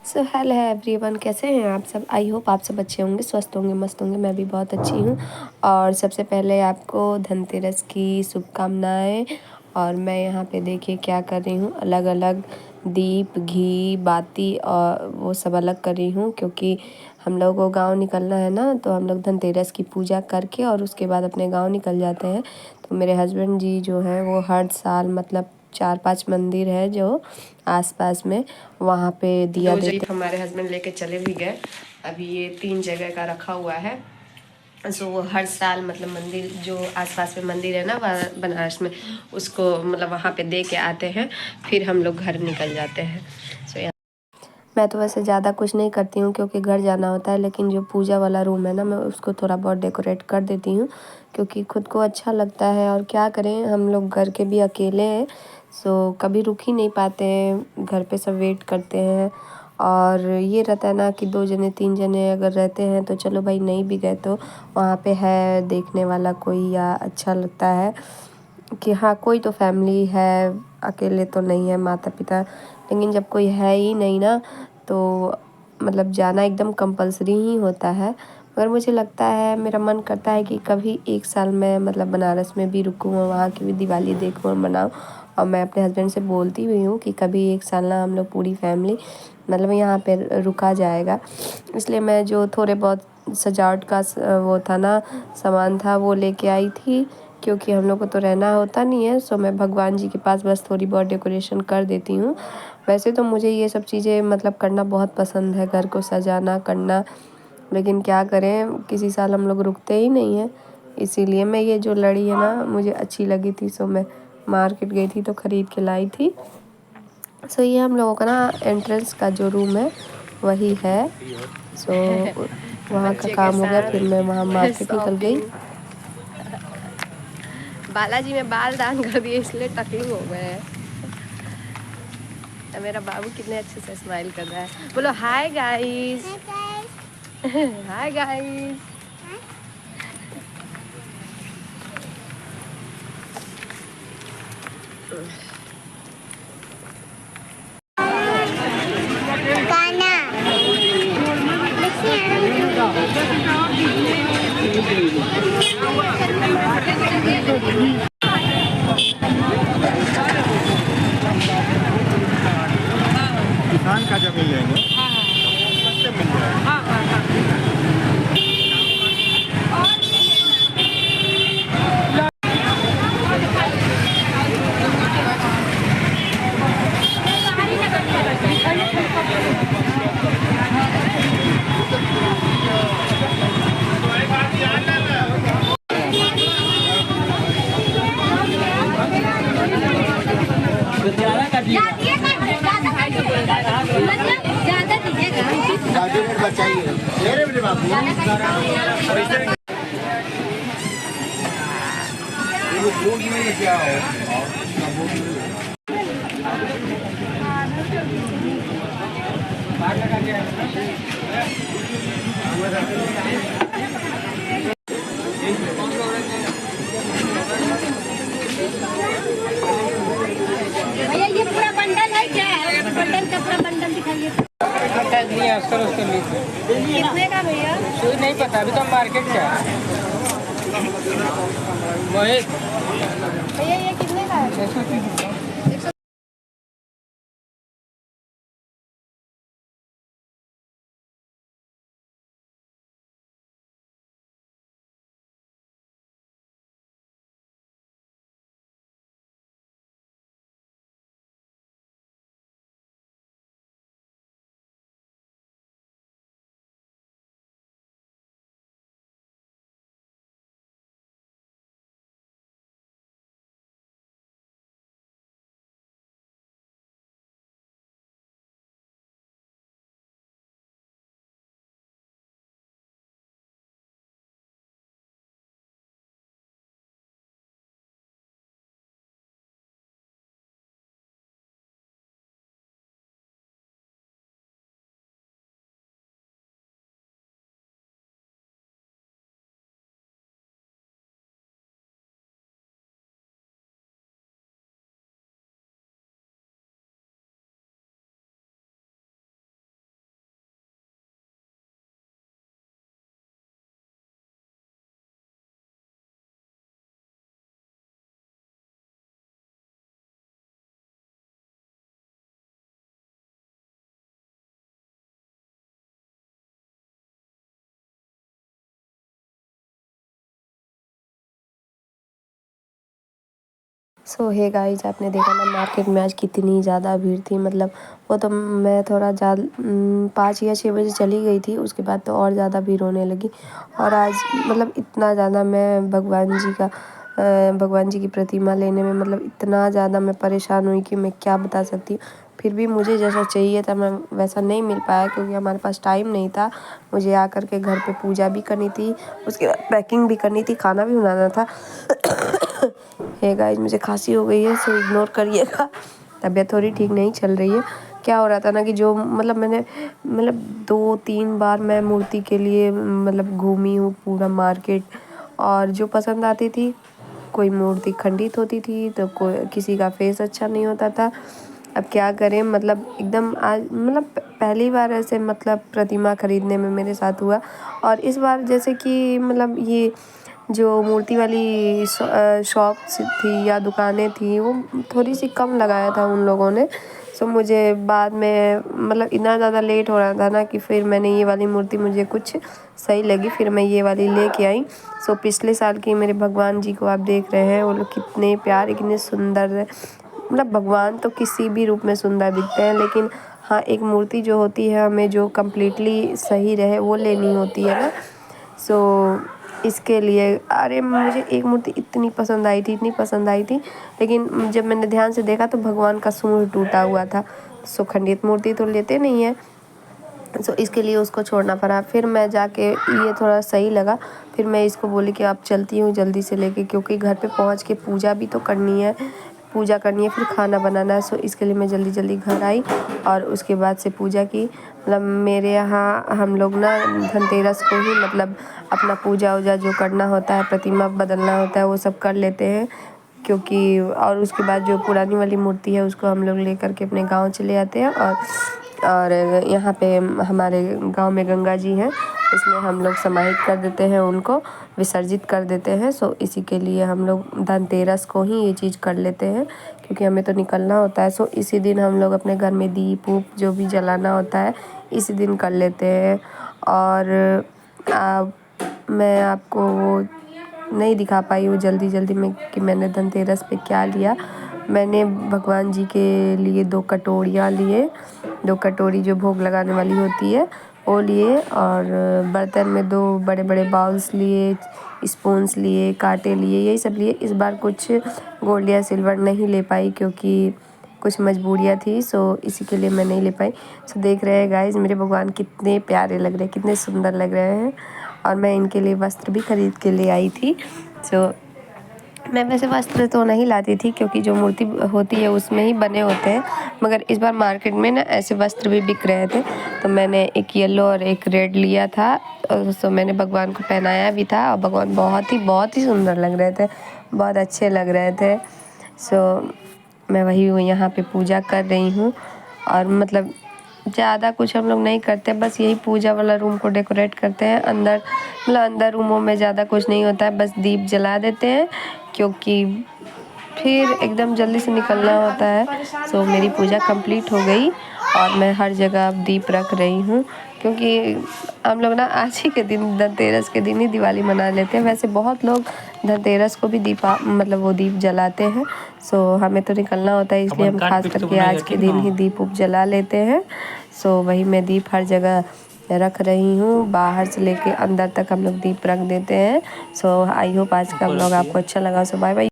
So hello everyone, कैसे हैं आप सब। आई होप आप सब अच्छे होंगे, स्वस्थ होंगे, मस्त होंगे। मैं भी बहुत अच्छी हूँ। और सबसे पहले आपको धनतेरस की शुभकामनाएं। और मैं यहाँ पे देखिए क्या कर रही हूँ, अलग अलग दीप, घी, बाती और वो सब अलग कर रही हूँ, क्योंकि हम लोग को गांव निकलना है ना। तो हम लोग धनतेरस की पूजा करके और उसके बाद अपने गांव निकल जाते हैं। तो मेरे हस्बैंड जी जो हैं वो हर साल मतलब 4-5 मंदिर है जो आसपास में, वहाँ पे दिया देते। हमारे हस्बैंड लेके चले भी गए। अभी ये 3 जगह का रखा हुआ है। सो वो हर साल मतलब मंदिर जो आसपास में मंदिर है ना बनारस में, उसको मतलब वहाँ पे दे के आते हैं, फिर हम लोग घर निकल जाते हैं। सो मैं तो वैसे ज़्यादा कुछ नहीं करती हूँ क्योंकि घर जाना होता है, लेकिन जो पूजा वाला रूम है ना, मैं उसको थोड़ा बहुत डेकोरेट कर देती हूँ क्योंकि खुद को अच्छा लगता है। और क्या करें, हम लोग घर के भी अकेले हैं, सो कभी रुक ही नहीं पाते हैं, घर पे सब वेट करते हैं। और ये रहता है ना कि 2 जने 3 जने अगर रहते हैं तो चलो भाई, नहीं भी गए तो वहाँ पे है देखने वाला कोई, या अच्छा लगता है कि हाँ कोई तो फैमिली है, अकेले तो नहीं है माता पिता। लेकिन जब कोई है ही नहीं ना, तो मतलब जाना एकदम कंपलसरी ही होता है। मगर मुझे लगता है, मेरा मन करता है कि कभी एक साल मैं मतलब बनारस में भी रुकूँ और वहाँ की भी दिवाली देखूँ और मनाऊँ। और मैं अपने हस्बैंड से बोलती हुई हूँ कि कभी एक साल ना हम लोग पूरी फैमिली मतलब यहाँ पे रुका जाएगा। इसलिए मैं जो थोड़े बहुत सजावट का वो था ना, सामान था, वो लेके आई थी, क्योंकि हम लोग को तो रहना होता नहीं है। सो मैं भगवान जी के पास बस थोड़ी बहुत डेकोरेशन कर देती हूँ। वैसे तो मुझे ये सब चीज़ें मतलब करना बहुत पसंद है, घर को सजाना करना। लेकिन क्या करें, किसी साल हम लोग रुकते ही नहीं हैं। इसीलिए मैं ये जो लड़ी है ना, मुझे अच्छी लगी थी, सो मैं मार्केट गई थी तो ख़रीद के लाई थी। सो ये हम लोगों का ना एंट्रेंस का जो रूम है वही है। सो वहाँ का काम हो गया, फिर मैं वहाँ मार्केट निकल गई। बालाजी में बाल दान कर दिए, इसलिए टकलू हो गए हैं। मेरा बाबू कितने अच्छे से स्माइल कर रहा है। बोलो हाय गाइस। Hi guys. किसान का जब मिल जाएंगे सस्ते मिल जाएगा। बचाइए मेरे बाबू क्या भैया ये पूरा बंडल है क्या है? बंडल का पूरा बंडल दिखाइए। कितने का भैया? कोई नहीं पता, अभी तो हम मार्केट से आए। मोहित भैया ये कितने का है? 630। सो हे गाइस, आपने देखा ना मार्केट में आज कितनी ज़्यादा भीड़ थी। मतलब वो तो मैं थोड़ा ज़्यादा 5 या 6 बजे चली गई थी, उसके बाद तो और ज़्यादा भीड़ होने लगी। और आज मतलब इतना ज़्यादा मैं भगवान जी की प्रतिमा लेने में मतलब इतना ज़्यादा मैं परेशान हुई कि मैं क्या बता सकती हूँ। फिर भी मुझे जैसा चाहिए था मैं वैसा नहीं मिल पाया, क्योंकि हमारे पास टाइम नहीं था। मुझे आकर के घर पे पूजा भी करनी थी, उसके बाद पैकिंग भी करनी थी, खाना भी बनाना था। हे गाइस, मुझे खांसी हो गई है, सो इग्नोर करिएगा। तबीयत थोड़ी ठीक नहीं चल रही है। क्या हो रहा था ना कि जो मैंने 2-3 बार मैं मूर्ति के लिए घूमी हूँ पूरा मार्केट, और जो पसंद आती थी, कोई मूर्ति खंडित होती थी तो कोई किसी का फेस अच्छा नहीं होता था। अब क्या करें, एकदम आज पहली बार ऐसे प्रतिमा खरीदने में मेरे साथ हुआ। और इस बार जैसे कि ये जो मूर्ति वाली शॉप्स थी या दुकानें थी, वो थोड़ी सी कम लगाया था उन लोगों ने। सो मुझे बाद में इतना ज़्यादा लेट हो रहा था ना कि फिर मैंने ये वाली मूर्ति मुझे कुछ सही लगी, फिर मैं ये वाली लेके आई। सो पिछले साल की मेरे भगवान जी को आप देख रहे हैं, वो लोग कितने प्यारे, कितने सुंदर है। भगवान तो किसी भी रूप में सुंदर दिखते हैं, लेकिन हाँ, एक मूर्ति जो होती है हमें जो कम्प्लीटली सही रहे वो लेनी होती है ना। सो इसके लिए अरे मुझे एक मूर्ति इतनी पसंद आई थी, लेकिन जब मैंने ध्यान से देखा तो भगवान का सूंड टूटा हुआ था। सो खंडित मूर्ति तो लेते नहीं है, सो इसके लिए उसको छोड़ना पड़ा। फिर मैं जाके ये थोड़ा सही लगा, फिर मैं इसको बोली कि आप चलती हूँ जल्दी से लेके, क्योंकि घर पे पहुँच के पूजा भी तो करनी है, फिर खाना बनाना है। सो इसके लिए मैं जल्दी घर आई और उसके बाद से पूजा की। मेरे यहाँ हम लोग ना धनतेरस को ही अपना पूजा वूजा जो करना होता है, प्रतिमा बदलना होता है, वो सब कर लेते हैं। क्योंकि और उसके बाद जो पुरानी वाली मूर्ति है उसको हम लोग लेकर के अपने गाँव चले आते हैं। और यहाँ पे हमारे गांव में गंगा जी हैं, उसमें हम लोग समाहित कर देते हैं, उनको विसर्जित कर देते हैं। सो इसी के लिए हम लोग धनतेरस को ही ये चीज़ कर लेते हैं, क्योंकि हमें तो निकलना होता है। सो इसी दिन हम लोग अपने घर में दीप ऊप जो भी जलाना होता है इसी दिन कर लेते हैं। और मैं आपको वो नहीं दिखा पाई हूँ जल्दी में कि मैंने धनतेरस पे क्या लिया। मैंने भगवान जी के लिए 2 कटोरियाँ लिए, 2 कटोरी जो भोग लगाने वाली होती है वो लिए, और बर्तन में 2 बड़े बाउल्स लिए, स्पून्स लिए, कांटे लिए, यही सब लिए। इस बार कुछ गोल्ड या सिल्वर नहीं ले पाई क्योंकि कुछ मजबूरियाँ थी, सो इसी के लिए मैं नहीं ले पाई। सो देख रहे हैं गाइस, मेरे भगवान कितने प्यारे लग रहे हैं, कितने सुंदर लग रहे हैं। और मैं इनके लिए वस्त्र भी खरीद के ले आई थी। सो मैं वैसे वस्त्र तो नहीं लाती थी, क्योंकि जो मूर्ति होती है उसमें ही बने होते हैं, मगर इस बार मार्केट में ना ऐसे वस्त्र भी बिक रहे थे, तो मैंने एक येलो और एक रेड लिया था। सो मैंने भगवान को पहनाया भी था, और भगवान बहुत ही सुंदर लग रहे थे, बहुत अच्छे लग रहे थे। सो मैं वही यहाँ पे पूजा कर रही हूँ। और ज़्यादा कुछ हम लोग नहीं करते, बस यही पूजा वाला रूम को डेकोरेट करते हैं। अंदर रूमों में ज़्यादा कुछ नहीं होता है, बस दीप जला देते हैं, क्योंकि फिर एकदम जल्दी से निकलना होता है। सो मेरी पूजा कंप्लीट हो गई और मैं हर जगह अब दीप रख रही हूँ, क्योंकि हम लोग ना आज ही के दिन धनतेरस के दिन ही दिवाली मना लेते हैं। वैसे बहुत लोग धनतेरस को भी वो दीप जलाते हैं। सो हमें तो निकलना होता है, इसलिए हम खास करके आज के दिन ही दीप उप जला लेते हैं। सो वही मैं दीप हर जगह रख रही हूँ, बाहर से लेके अंदर तक हम लोग दीप रख देते हैं। सो आई होप आज का व्लॉग आपको अच्छा लगा। सो बाय बाय।